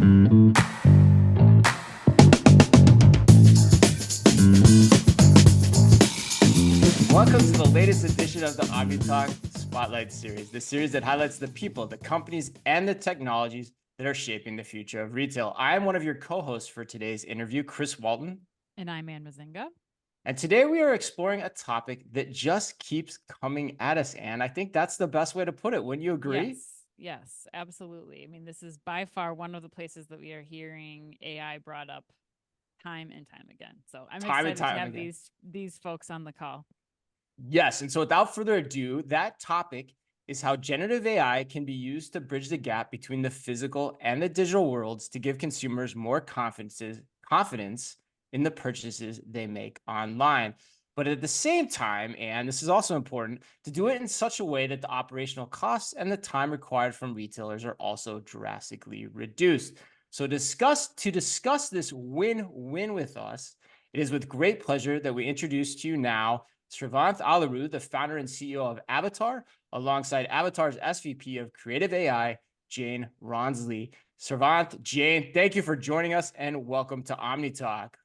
Welcome to the latest edition of the Omni Talk Spotlight Series, the series that highlights the people, the companies, and the technologies that are shaping the future of retail. I am one of your co-hosts for today's interview, Chris Walton. And I'm Mezzenga. And today we are exploring a topic that just keeps coming at us, Anne. I think that's the best way to put it. Wouldn't you agree? Yes, absolutely. I mean, this is by far one of the places that we are hearing AI brought up time and time again. So I'm excited to have these folks on the call. Yes. And so without further ado, that topic is how generative AI can be used to bridge the gap between the physical and the digital worlds to give consumers more confidence in the purchases they make online. But at the same time, and this is also important, to do it in such a way that the operational costs and the time required from retailers are also drastically reduced. So to discuss this win-win with us, it is with great pleasure that we introduce to you now Sravanth Aluru, the founder and CEO of Avataar, alongside Avataar's SVP of Creative AI, Jane Rawnsley. Sravanth, Jane, thank you for joining us and welcome to Omni Talk.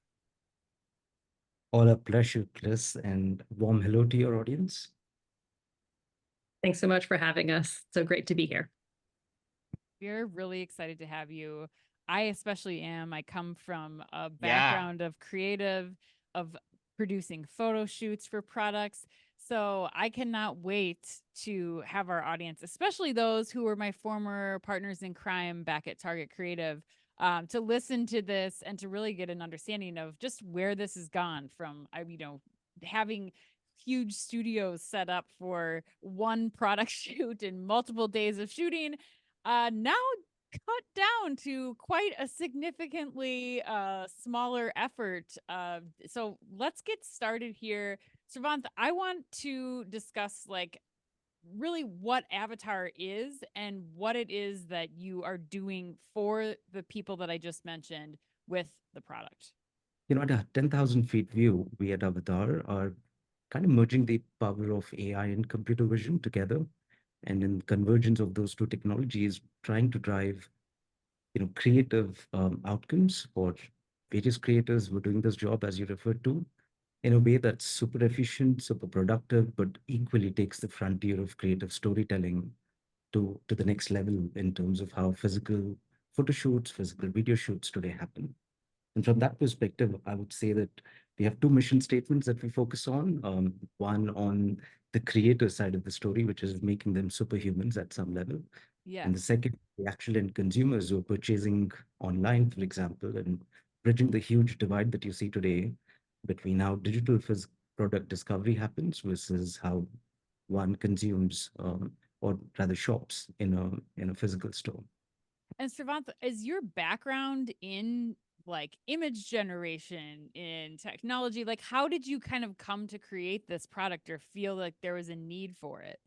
All a pleasure, Chris, and warm hello to your audience. Thanks so much for having us. So great to be here. We're really excited to have you. I especially am. I come from a background of creative, of producing photo shoots for products. So I cannot wait to have our audience, especially those who were my former partners in crime back at Target Creative, to listen to this and to really get an understanding of just where this has gone from, having huge studios set up for one product shoot and multiple days of shooting, now cut down to quite a significantly smaller effort. So let's get started here. Sravanth, I want to discuss really what Avataar is and what it is that you are doing for the people that I just mentioned with the product. At a 10,000 feet view, we at Avataar are kind of merging the power of AI and computer vision together. And in convergence of those two technologies, trying to drive creative outcomes for various creators who are doing this job, as you referred to, in a way that's super efficient, super productive, but equally takes the frontier of creative storytelling to the next level in terms of how physical photo shoots, physical video shoots today happen. And from that perspective, I would say that we have two mission statements that we focus on. One on the creator side of the story, which is making them superhumans at some level. Yeah. And the second, the actual end consumers who are purchasing online, for example, and bridging the huge divide that you see today between how digital product discovery happens versus how one consumes or rather shops in a physical store. And Sravanth, is your background in image generation, in technology, how did you kind of come to create this product or feel like there was a need for it?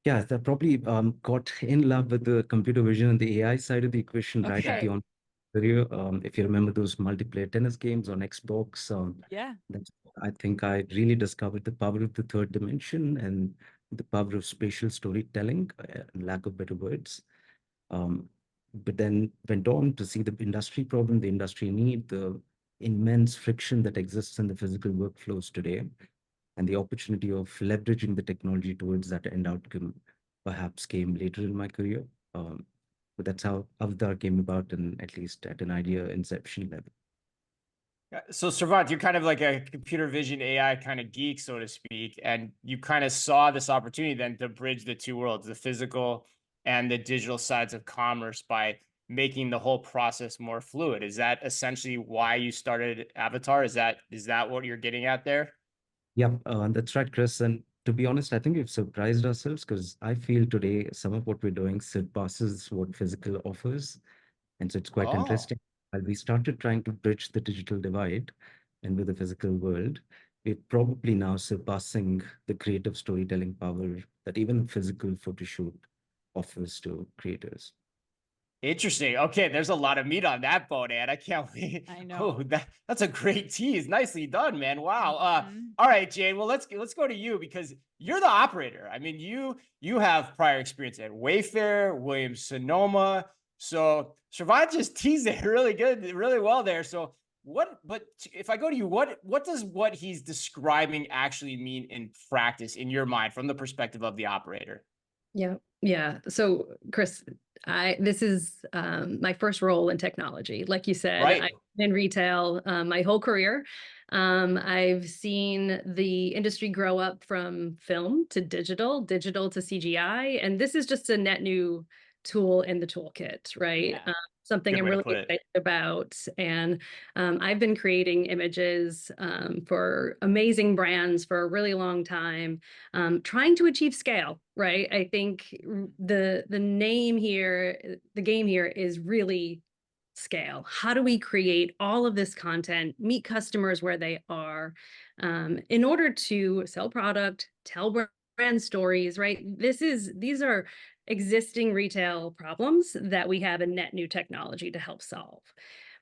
Yeah, that probably got in love with the computer vision and the AI side of the equation right at the on career. If you remember those multiplayer tennis games on Xbox, I think I really discovered the power of the third dimension and the power of spatial storytelling, lack of better words. But then went on to see the industry problem, the industry need, the immense friction that exists in the physical workflows today, and the opportunity of leveraging the technology towards that end outcome perhaps came later in my career. But that's how Avataar came about, and at least at an idea inception level. So Sravanth, you're kind of like a computer vision AI kind of geek, so to speak, and you kind of saw this opportunity then to bridge the two worlds, the physical and the digital sides of commerce, by making the whole process more fluid. Is that essentially why you started Avataar? Is that what you're getting at there? Yeah, that's right, Chris. And to be honest, I think we've surprised ourselves because I feel today some of what we're doing surpasses what physical offers. And so it's quite interesting. While we started trying to bridge the digital divide and with the physical world, we're probably now surpassing the creative storytelling power that even physical photo shoot offers to creators. Interesting. Okay, there's a lot of meat on that bone, Ann. I can't wait. I know. Oh, that's a great tease. Nicely done, man. Wow. All right, Jane. Well, let's go to you because you're the operator. I mean, you have prior experience at Wayfair, Williams Sonoma. So Sravanth just teased it really good, really well there. So but if I go to you, what does what he's describing actually mean in practice in your mind from the perspective of the operator? Yeah. Yeah. So Chris, this is my first role in technology. Like you said, Right. I've been in retail my whole career. I've seen the industry grow up from film to digital, digital to CGI, and this is just a net new tool in the toolkit, right? Yeah. Something Good I'm way to really put it. excited about. And I've been creating images for amazing brands for a really long time, trying to achieve scale, right? I think the name here, the game here is really scale. How do we create all of this content, meet customers where they are, in order to sell product, tell brand stories, right? These are existing retail problems that we have a net new technology to help solve.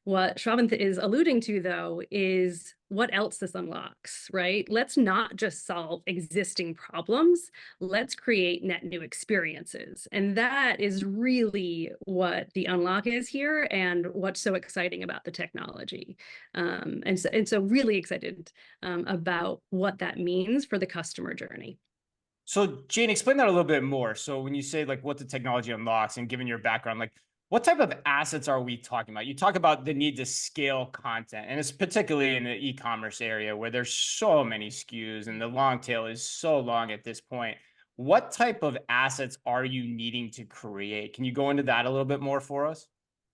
What Sravanth is alluding to, though, is what else this unlocks, right? Let's not just solve existing problems. Let's create net new experiences. And that is really what the unlock is here and what's so exciting about the technology. And so really excited about what that means for the customer journey. So Jane, explain that a little bit more. So when you say like what the technology unlocks and given your background, like what type of assets are we talking about? You talk about the need to scale content, and it's particularly in the e-commerce area where there's so many SKUs and the long tail is so long at this point. What type of assets are you needing to create? Can you go into that a little bit more for us?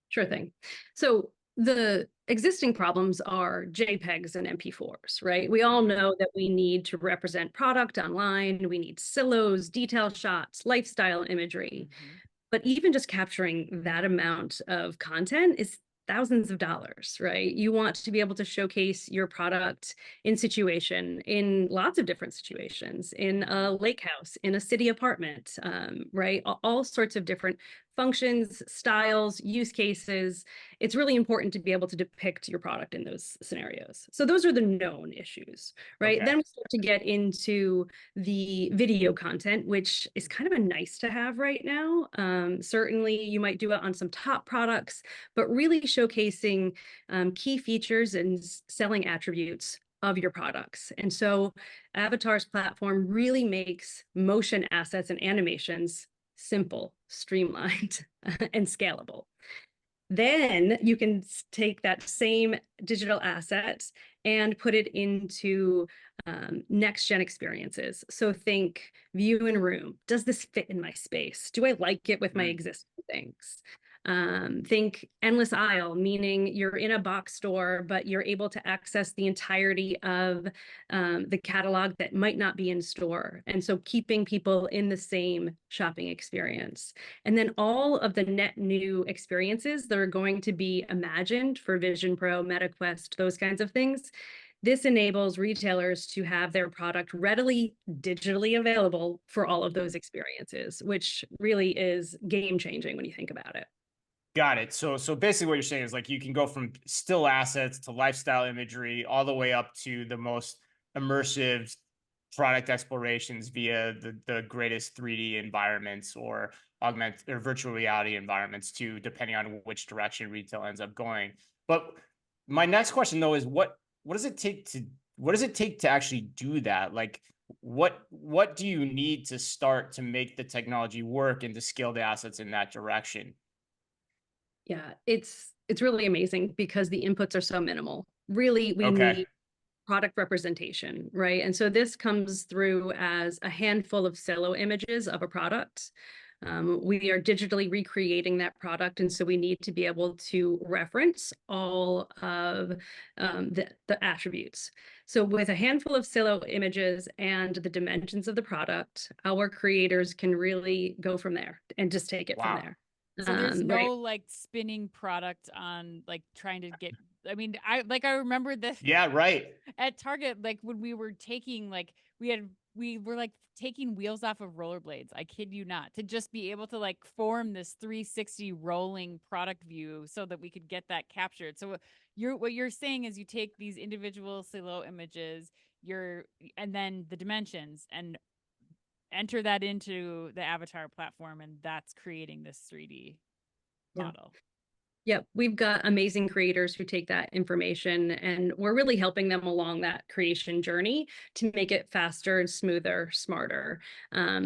Sure thing. So the existing problems are JPEGs and MP4s, right? We all know that we need to represent product online. We need silos, detail shots, lifestyle imagery. But even just capturing that amount of content is thousands of dollars, right? You want to be able to showcase your product in lots of different situations, in a lake house, in a city apartment, right? All sorts of different functions, styles, use cases. It's really important to be able to depict your product in those scenarios. So those are the known issues, right? Okay. Then we start to get into the video content, which is kind of a nice to have right now. Certainly, you might do it on some top products, but really showcasing key features and selling attributes of your products. And so Avataar's platform really makes motion assets and animations simple, streamlined, and scalable. Then you can take that same digital asset and put it into next gen experiences. So think view in room. Does this fit in my space? Do I like it with my existing things? Think endless aisle, meaning you're in a box store, but you're able to access the entirety of the catalog that might not be in store. And so keeping people in the same shopping experience. And then all of the net new experiences that are going to be imagined for Vision Pro, MetaQuest, those kinds of things. This enables retailers to have their product readily digitally available for all of those experiences, which really is game changing when you think about it. Got it. So basically what you're saying is like you can go from still assets to lifestyle imagery all the way up to the most immersive product explorations via the greatest 3D environments or augment or virtual reality environments too, depending on which direction retail ends up going. But my next question though is what does it take to actually do that? Like what do you need to start to make the technology work and to scale the assets in that direction? Yeah, it's really amazing because the inputs are so minimal. Really, we Okay. need product representation, right? And so this comes through as a handful of silo images of a product. We are digitally recreating that product, and so we need to be able to reference all of the attributes. So with a handful of silo images and the dimensions of the product, our creators can really go from there and just take it from Wow. there. So there's no Right. like spinning product on like trying to get, I mean, I remember this Yeah, right. at Target, like when we were taking like we were like taking wheels off of rollerblades. I kid you not, to just be able to like form this 360 rolling product view so that we could get that captured. So what you're saying is you take these individual silo images, and then the dimensions and enter that into the Avataar platform, and that's creating this 3D. Yeah. model. Yep, we've got amazing creators who take that information, and we're really helping them along that creation journey to make it faster and smoother, smarter,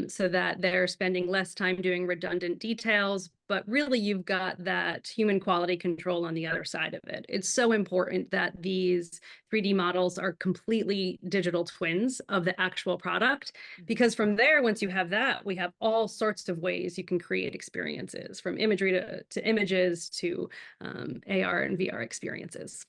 so that they're spending less time doing redundant details, but really you've got that human quality control on the other side of it. It's so important that these 3D models are completely digital twins of the actual product, because from there, once you have that, we have all sorts of ways you can create experiences, from imagery to images to AR and VR experiences.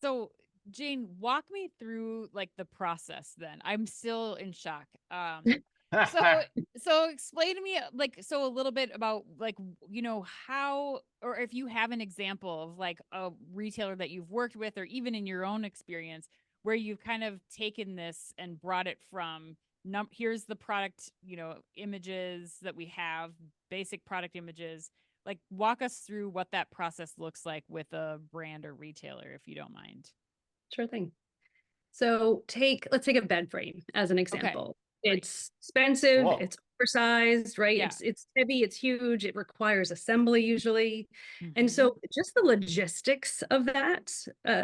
So Jane, walk me through like the process then. I'm still in shock. So explain to me like, so a little bit about like, you know, how, or if you have an example of like a retailer that you've worked with, or even in your own experience where you've kind of taken this and brought it from here's the product, you know, images that we have, basic product images. Like, walk us through what that process looks like with a brand or retailer, if you don't mind. Sure thing. So let's take a bed frame as an Okay. example. Great. It's expensive, Whoa. it's oversized, right? Yeah. It's heavy, it's huge, it requires assembly usually. And so just the logistics of that,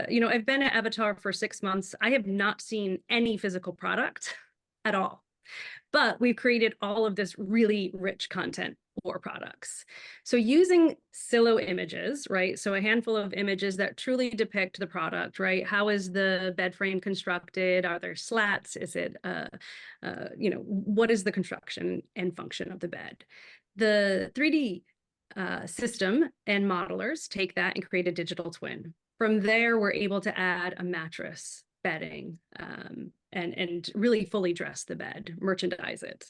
you know, I've been at Avataar for 6 months. I have not seen any physical product at all, but we've created all of this really rich content for products. So using silo images, right? So a handful of images that truly depict the product, right? How is the bed frame constructed? Are there slats? Is it, you know, what is the construction and function of the bed? The 3D system and modelers take that and create a digital twin. From there, we're able to add a mattress, bedding, and really fully dress the bed, merchandise it.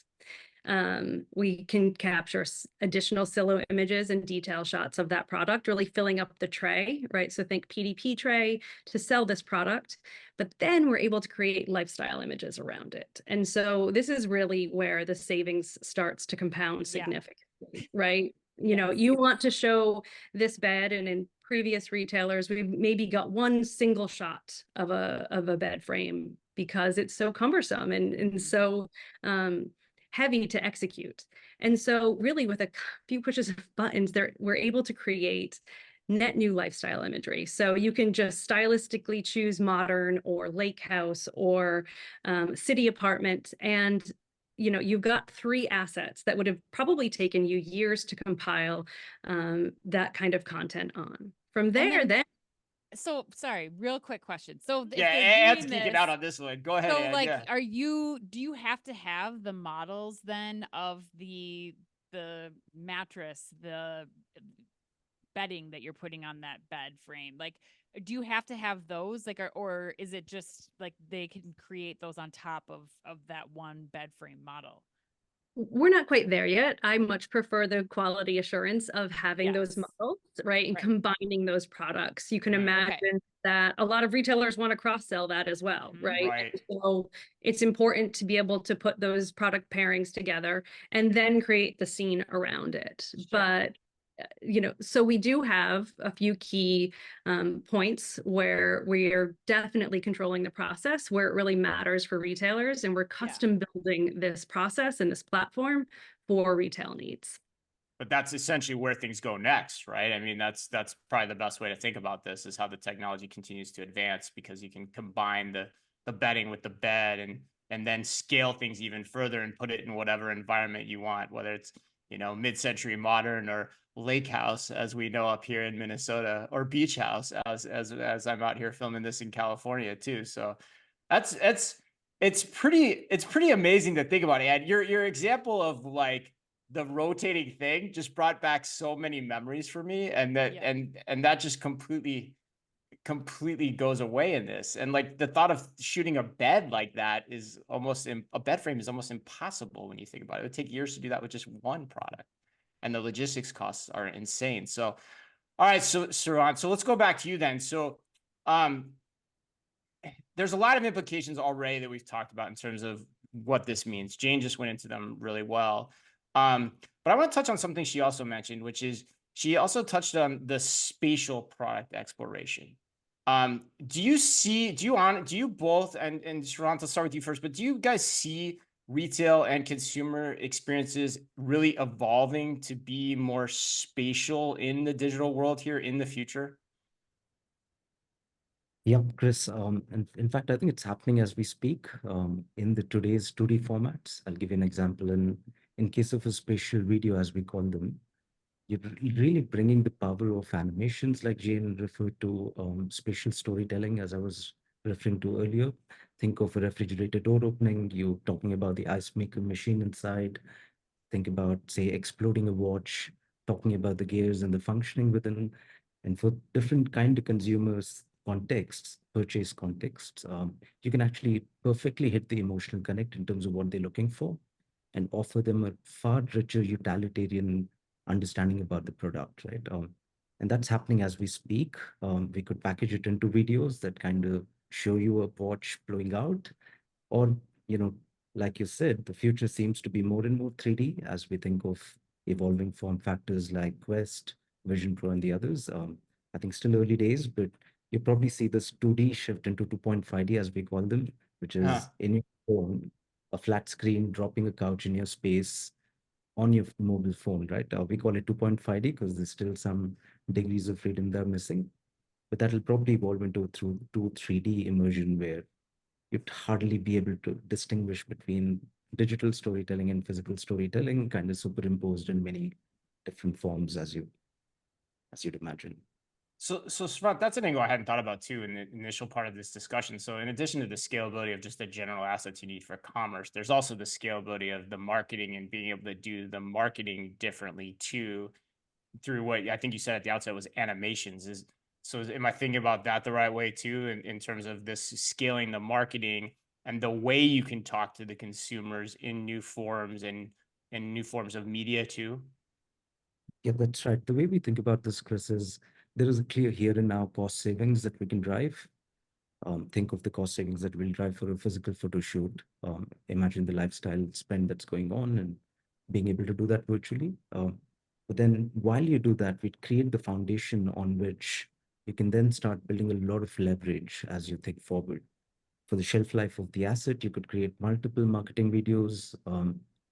We can capture additional silo images and detail shots of that product, really filling up the tray, right? So think PDP tray to sell this product, but then we're able to create lifestyle images around it. And so this is really where the savings starts to compound significantly, right? You know, you want to show this bed, and in previous retailers, we've maybe got one single shot of a bed frame because it's so cumbersome and so heavy to execute. And so really with a few pushes of buttons, we're able to create net new lifestyle imagery. So you can just stylistically choose modern or lake house or city apartment, and you know, you've got 3 assets that would have probably taken you years to compile that kind of content on. From there, then so sorry, real quick question. So if Yeah, they're Anne's doing geeking this, out on this one. Go ahead, so Anne. like, Yeah. do you have to have the models then of the mattress, the bedding that you're putting on that bed frame? Like, do you have to have those, like, or is it just like they can create those on top of that one bed frame model? we're not quite there yet. I much prefer the quality assurance of having those Yes. models, right? And Right. combining those products. You can Right. imagine that a lot of retailers want to cross-sell that as well, right? Right. And so it's important to be able to put those product pairings together and then create the scene around it. Sure. But you know, so we do have a few key points where we are definitely controlling the process where it really matters for retailers, and we're custom building this process and this platform for retail needs. But that's essentially where things go next, right? I mean, that's probably the best way to think about this, is how the technology continues to advance, because you can combine the bedding with the bed and then scale things even further and put it in whatever environment you want, whether it's, you know, mid-century modern or lake house, as we know up here in Minnesota, or beach house, as I'm out here filming this in California too. So it's pretty amazing to think about it. And your example of like the rotating thing just brought back so many memories for me, and that just completely goes away in this. And like the thought of shooting a bed like that is almost a bed frame is almost impossible when you think about it. It would take years to do that with just one product, and the logistics costs are insane. So, all right, so Sravanth, so let's go back to you then. So, there's a lot of implications already that we've talked about in terms of what this means. Jane just went into them really well. But I want to touch on something she also mentioned, which is she also touched on the spatial product exploration. Do you both, and Sravanth, I'll start with you first, but do you guys see retail and consumer experiences really evolving to be more spatial in the digital world here in the future? Yep, Chris. And in fact, I think it's happening as we speak in the today's 2D formats. I'll give you an example. In case of a spatial video, as we call them, you're really bringing the power of animations, like Jane referred to, spatial storytelling, as I was referring to earlier. Think of a refrigerator door opening, you talking about the ice maker machine inside. Think about, say, exploding a watch, talking about the gears and the functioning within. And for different kind of consumers contexts, purchase contexts, you can actually perfectly hit the emotional connect in terms of what they're looking for and offer them a far richer utilitarian understanding about the product, right? And that's happening as we speak. We could package it into videos that kind of show you a watch blowing out, or, you know, like you said, the future seems to be more and more 3D as we think of evolving form factors like Quest, Vision Pro, and the others. I think still early days, but you probably see this 2D shift into 2.5D, as we call them, which Huh. is in your phone, a flat screen, dropping a couch in your space on your mobile phone, right? We call it 2.5D because there's still some degrees of freedom that are missing, but that'll probably evolve into through 3D immersion where you'd hardly be able to distinguish between digital storytelling and physical storytelling, kind of superimposed in many different forms, as you'd imagine. So Sravanth, that's an angle I hadn't thought about too in the initial part of this discussion. So in addition to the scalability of just the general assets you need for commerce, there's also the scalability of the marketing and being able to do the marketing differently too, through what I think you said at the outset was animations. Am I thinking about that the right way too, in terms of this scaling the marketing and the way you can talk to the consumers in new forms and new forms of media too? Yeah, that's right. The way we think about this, Chris, is there is a clear here and now cost savings that we can drive. Think of the cost savings that we'll drive for a physical photo shoot. Imagine the lifestyle spend that's going on and being able to do that virtually. But then while you do that, we create the foundation on which you can then start building a lot of leverage as you think forward. For the shelf life of the asset, you could create multiple marketing videos,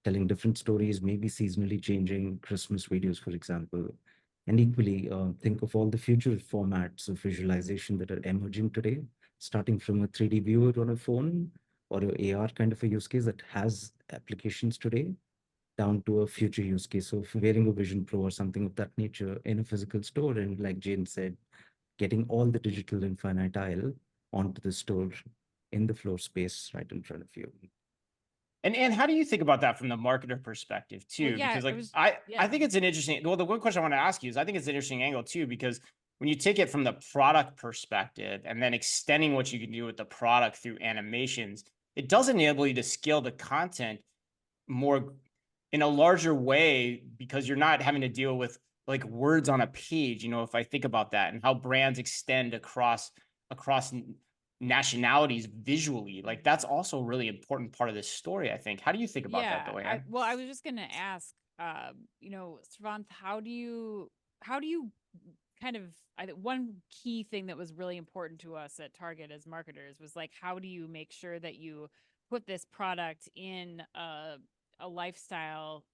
telling different stories, maybe seasonally changing Christmas videos, for example. And equally, think of all the future formats of visualization that are emerging today, starting from a 3D viewer on a phone or a AR kind of a use case that has applications today, down to a future use case of wearing a Vision Pro or something of that nature in a physical store. And like Jane said, getting all the digital infinite aisle onto the store in the floor space right in front of you. And how do you think about that from the marketer perspective Well, too? yeah, Because it like was, I yeah. think it's an interesting. Well, the one question I want to ask you is I think it's an interesting angle too, because when you take it from the product perspective and then extending what you can do with the product through animations, it does enable you to scale the content more in a larger way because you're not having to deal with like words on a page. If I think about that and how brands extend across nationalities visually, like that's also a really important part of this story, I think. How do you think about that Yeah, though, Anne? well, I was just gonna ask, Sravanth, how do you kind of, one key thing that was really important to us at Target as marketers was like, how do you make sure that you put this product in a lifestyle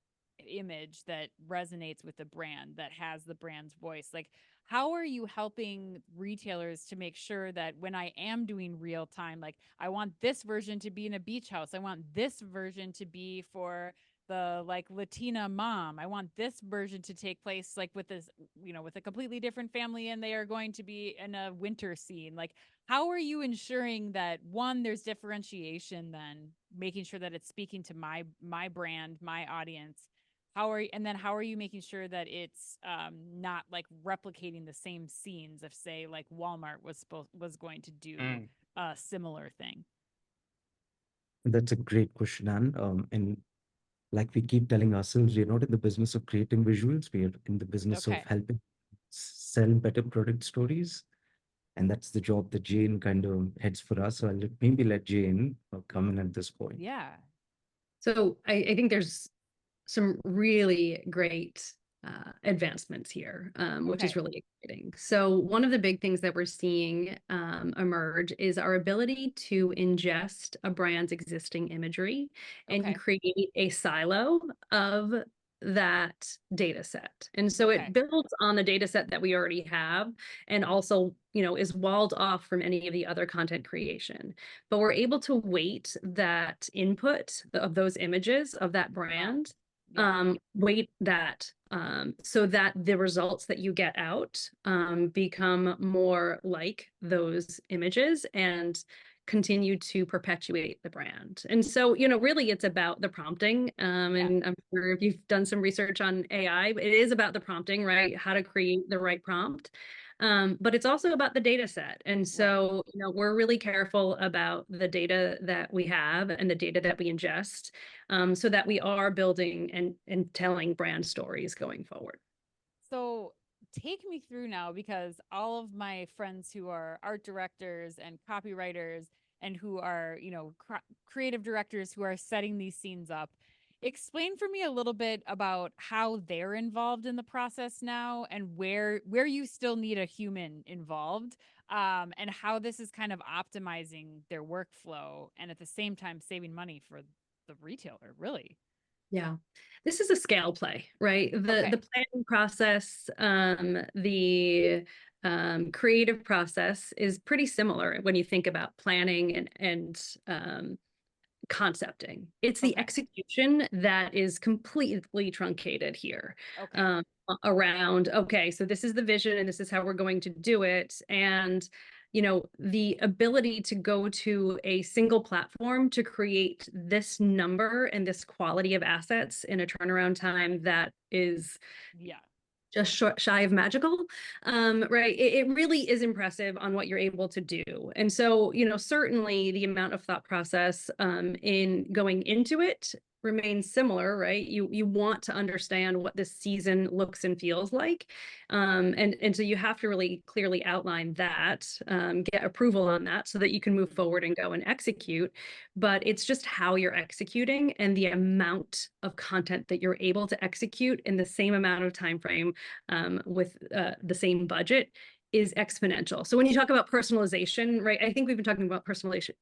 image that resonates with the brand, that has the brand's voice? Like, how are you helping retailers to make sure that when I am doing real time, like I want this version to be in a beach house, I want this version to be for the like Latina mom, I want this version to take place like with this, with a completely different family, and they are going to be in a winter scene. Like, how are you ensuring that, one, there's differentiation, then making sure that it's speaking to my brand, my audience? How are you making sure that it's not like replicating the same scenes if, say, like Walmart was going to do Mm. a similar thing? That's a great question, Anne. And like we keep telling ourselves, we're not in the business of creating visuals. We are in the business of Okay. helping sell better product stories. And that's the job that Jane kind of heads for us. So maybe let Jane come in at this point. Yeah. So I think there's some really great advancements here, which is Okay. really exciting. So one of the big things that we're seeing emerge is our ability to ingest a brand's existing imagery and Okay. create a silo of that data set. And so Okay. it builds on the data set that we already have, and also, is walled off from any of the other content creation. But we're able to weight that input of those images of that brand, Yeah. weight that so that the results that you get out become more like those images and continue to perpetuate the brand. And so, really it's about the prompting. And I'm sure if you've done some research on AI, it is about the prompting, right? How to create the right prompt. But it's also about the data set. And so, we're really careful about the data that we have and the data that we ingest, so that we are building and telling brand stories going forward. So take me through now, because all of my friends who are art directors and copywriters and who are, creative directors who are setting these scenes up, explain for me a little bit about how they're involved in the process now, and where you still need a human involved, and how this is kind of optimizing their workflow and at the same time saving money for the retailer, really. Yeah, this is a scale play, right? The planning process, the creative process is pretty similar when you think about planning and concepting. It's the Okay. execution that is completely truncated here. Okay. Around, okay, so this is the vision and this is how we're going to do it. And the ability to go to a single platform to create this number and this quality of assets in a turnaround time that is Yeah. just shy of magical, right? It really is impressive on what you're able to do. And so, certainly the amount of thought process in going into it remains similar, right? You want to understand what this season looks and feels like. And so you have to really clearly outline that, get approval on that so that you can move forward and go and execute. But it's just how you're executing and the amount of content that you're able to execute in the same amount of time frame, with the same budget, is exponential. So when you talk about personalization, right, I think we've been talking about personalization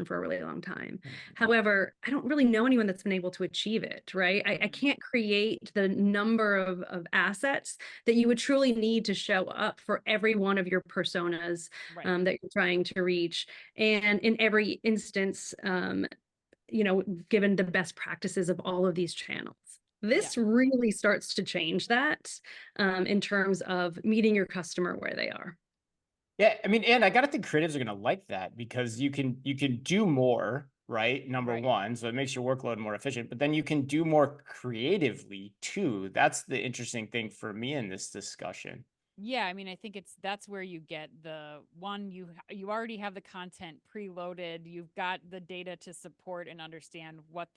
for a really long time. However, I don't really know anyone that's been able to achieve it, right? I can't create the number of assets that you would truly need to show up for every one of your personas, Right. that you're trying to reach. And in every instance, given the best practices of all of these channels. This really starts to change that, in terms of meeting your customer where they are. Yeah, I mean, and I gotta think creatives are gonna like that because you can do more, right? Number Right. one, so it makes your workload more efficient, but then you can do more creatively too. That's the interesting thing for me in this discussion. Yeah, I mean, I think that's where you get the one, you already have the content preloaded. You've got the data to support and understand what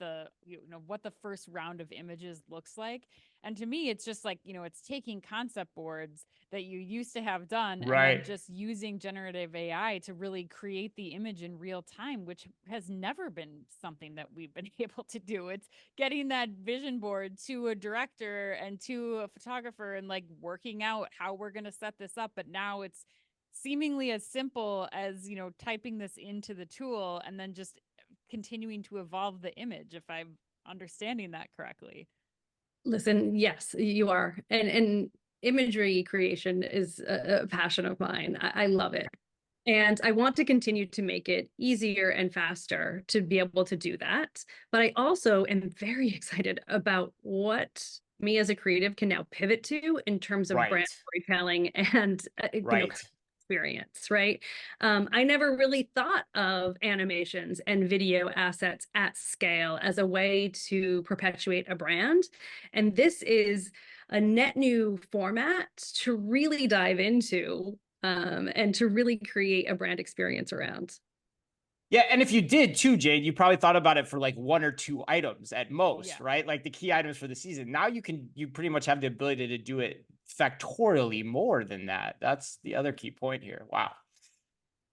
what the first round of images looks like. And to me, it's just like, it's taking concept boards that you used to have done and then Right. just using generative AI to really create the image in real time, which has never been something that we've been able to do. It's getting that vision board to a director and to a photographer and like working out how we're going to set this up. But now it's seemingly as simple as, typing this into the tool and then just continuing to evolve the image, if I'm understanding that correctly. Listen, yes, you are. And imagery creation is a passion of mine. I love it. And I want to continue to make it easier and faster to be able to do that. But I also am very excited about what me as a creative can now pivot to in terms of brand Right. storytelling and, Right. experience, right? I never really thought of animations and video assets at scale as a way to perpetuate a brand. And this is a net new format to really dive into, and to really create a brand experience around. Yeah, and if you did too, Jade, you probably thought about it for like one or two items at Yeah. most, right? Like the key items for the season. Now you pretty much have the ability to do it factorially more than that. That's the other key point here. Wow.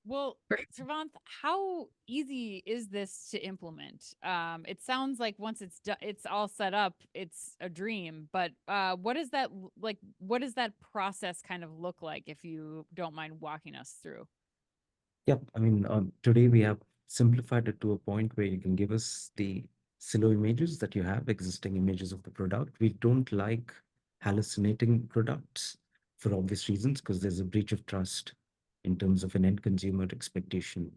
Well, For Sravanth, how easy is this to implement? It sounds like once it's all set up, it's a dream. But what does that like? What does that process kind of look like? If you don't mind walking us through. Yeah, I mean, today we have simplified it to a point where you can give us the silo images that you have, existing images of the product. We don't like hallucinating products for obvious reasons, because there's a breach of trust in terms of an end consumer expectation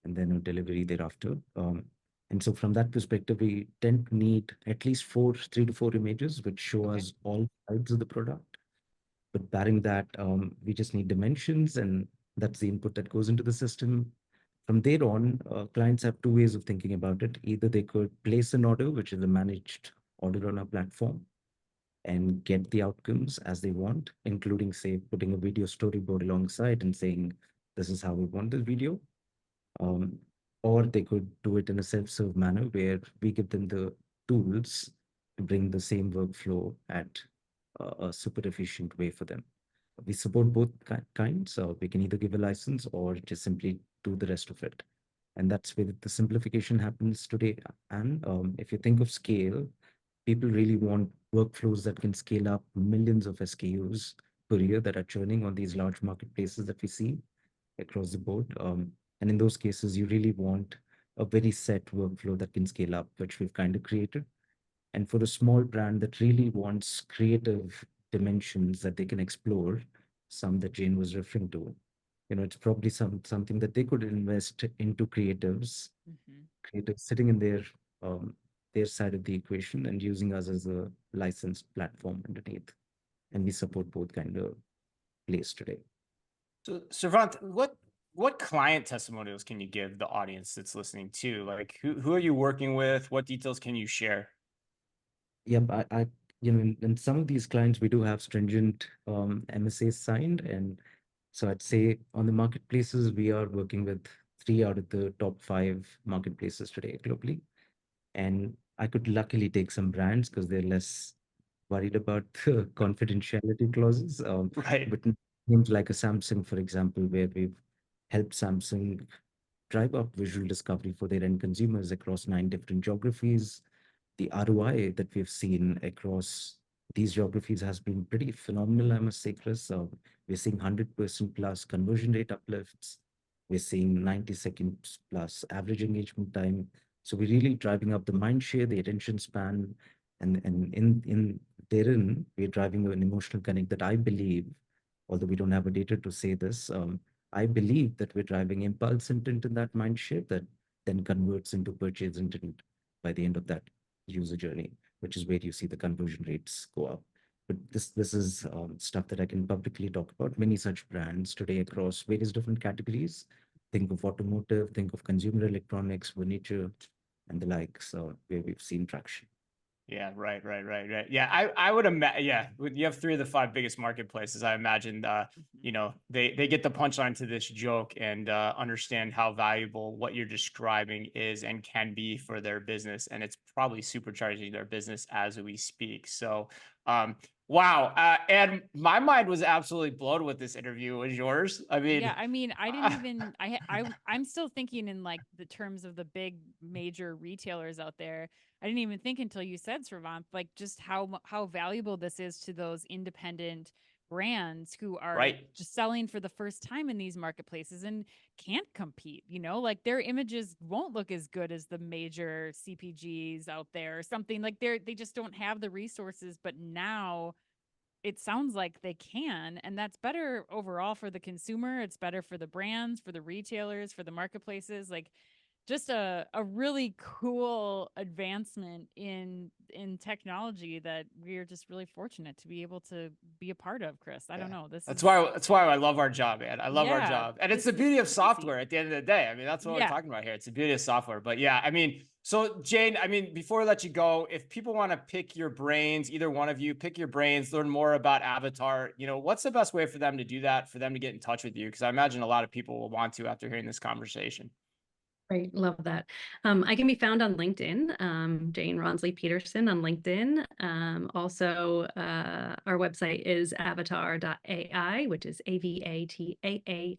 and then a delivery thereafter. And so from that perspective, we tend to need at least 3 to 4 images, which show Okay. us all sides of the product. But barring that, we just need dimensions, and that's the input that goes into the system. From there on, clients have 2 ways of thinking about it. Either they could place an order, which is a managed order on our platform, and get the outcomes as they want, including, say, putting a video storyboard alongside and saying, this is how we want this video. Um, or they could do it in a self-serve manner where we give them the tools to bring the same workflow at a super efficient way for them. We support both kinds, so we can either give a license or just simply do the rest of it. And that's where the simplification happens today. And if you think of scale, people really want workflows that can scale up millions of SKUs per year that are churning on these large marketplaces that we see across the board. And in those cases, you really want a very set workflow that can scale up, which we've kind of created. And for a small brand that really wants creative dimensions that they can explore, some that Jane was referring to, it's probably something that they could invest into creatives sitting in their side of the equation and using us as a licensed platform underneath. And we support both kind of plays today. So, Sravanth, what client testimonials can you give the audience that's listening to? Like, who are you working with? What details can you share? Yep, in some of these clients, we do have stringent MSAs signed. And so I'd say on the marketplaces, we are working with 3 out of the top 5 marketplaces today globally. And I could luckily take some brands because they're less worried about the confidentiality clauses. Right. But names like a Samsung, for example, where we've helped Samsung drive up visual discovery for their end consumers across 9 different geographies. The ROI that we've seen across these geographies has been pretty phenomenal, I must say, Chris. We're seeing 100% plus conversion rate uplifts. We're seeing 90 seconds plus average engagement time. So we're really driving up the mind share, the attention span, and in therein, we're driving an emotional connect that I believe, although we don't have a data to say this, I believe that we're driving impulse intent in that mind share that then converts into purchase intent by the end of that user journey, which is where you see the conversion rates go up. But this is stuff that I can publicly talk about. Many such brands today across various different categories. Think of automotive, think of consumer electronics, furniture, and the likes, where we've seen traction. Yeah, right. Yeah, I would imagine. Yeah, you have 3 of the 5 biggest marketplaces. I imagine, they get the punchline to this joke and understand how valuable what you're describing is and can be for their business, and it's probably supercharging their business as we speak. So, wow. And my mind was absolutely blown with this interview. Was yours? I mean, Yeah, I mean, I didn't even I'm still thinking in like the terms of the big major retailers out there. I didn't even think until you said Sravanth, like just how valuable this is to those independent brands who are right. just selling for the first time in these marketplaces and can't compete, like their images won't look as good as the major CPGs out there or something. Like they just don't have the resources, but now it sounds like they can, and that's better overall for the consumer. It's better for the brands, for the retailers, for the marketplaces. Like just a really cool advancement in technology that we're just really fortunate to be able to be a part of, Chris. I don't know. That's why I love our job, man. I love our Yeah, job. And it's this the beauty of is crazy. software at the end of the day. I mean, that's what we're Yeah. talking about here. It's the beauty of software. But yeah, I mean, so Jane, I mean, before we let you go, if people want to pick your brains, either one of you, pick your brains, learn more about Avataar, what's the best way for them to do that, for them to get in touch with you? Because I imagine a lot of people will want to after hearing this conversation. Great, love that. I can be found on LinkedIn, Jane Rawnsley Peterson on LinkedIn. Also, our website is avataar.ai, which is AVATAAR.ai.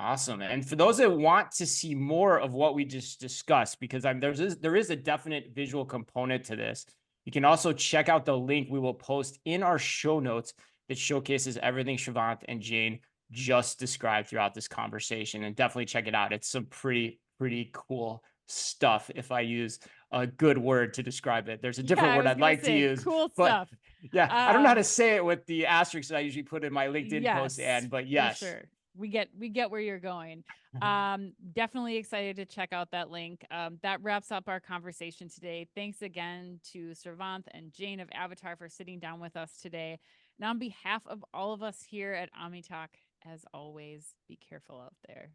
Awesome. And for those that want to see more of what we just discussed, because there is a definite visual component to this, you can also check out the link we will post in our show notes that showcases everything Sravanth and Jane just described throughout this conversation. And definitely check it out. It's some pretty cool stuff, if I use a good word to describe it. There's a different word I'd like to use. Cool but stuff. yeah, I don't know how to say it with the asterisks that I usually put in my LinkedIn post, but yes. For sure. We get where you're going. Definitely excited to check out that link. That wraps up our conversation today. Thanks again to Sravanth and Jane of Avataar for sitting down with us today. And on behalf of all of us here at Omni Talk, as always, be careful out there.